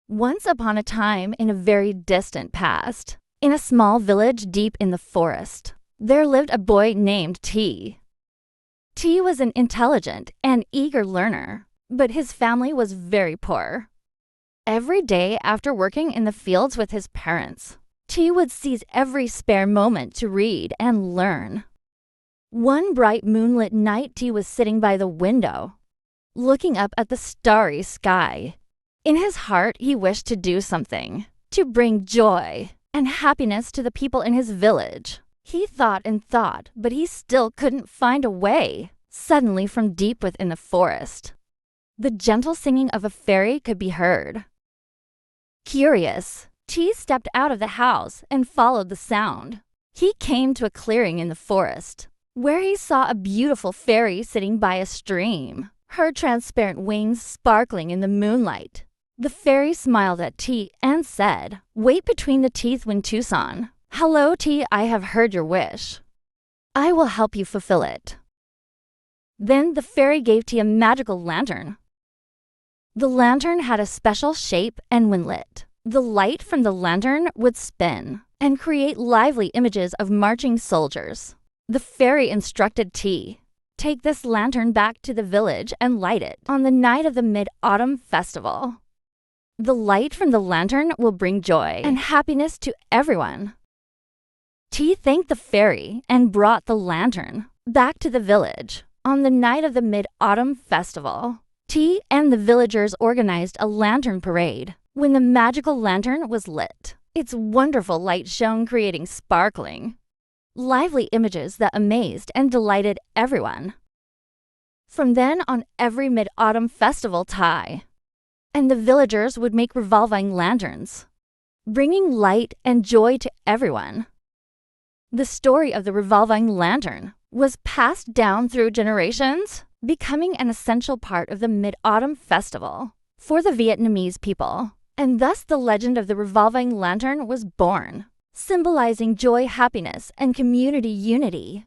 Once upon a time in a very distant past, in a small village deep in the forest, there lived a boy named T. T was an intelligent and eager learner, but his family was very poor. Every day after working in the fields with his parents, T would seize every spare moment to read and learn. One bright moonlit night, T was sitting by the window, looking up at the starry sky. In his heart, he wished to do something, to bring joy and happiness to the people in his village. He thought and thought, but he still couldn't find a way. Suddenly, from deep within the forest, the gentle singing of a fairy could be heard. Curious, T stepped out of the house and followed the sound. He came to a clearing in the forest, where he saw a beautiful fairy sitting by a stream, her transparent wings sparkling in the moonlight. The fairy smiled at T and said, "Wait between the teeth when Tucson. Hello, T, I have heard your wish. I will help you fulfill it." Then the fairy gave T a magical lantern. The lantern had a special shape, and when lit, the light from the lantern would spin and create lively images of marching soldiers. The fairy instructed T, "Take this lantern back to the village and light it on the night of the Mid-Autumn Festival. The light from the lantern will bring joy and happiness to everyone." T thanked the fairy and brought the lantern back to the village. On the night of the Mid-Autumn Festival, T and the villagers organized a lantern parade. When the magical lantern was lit, its wonderful light shone, creating sparkling, lively images that amazed and delighted everyone. From then on, every Mid-Autumn Festival and the villagers would make revolving lanterns, bringing light and joy to everyone. The story of the revolving lantern was passed down through generations, becoming an essential part of the Mid-Autumn Festival for the Vietnamese people. And thus the legend of the revolving lantern was born, symbolizing joy, happiness, and community unity.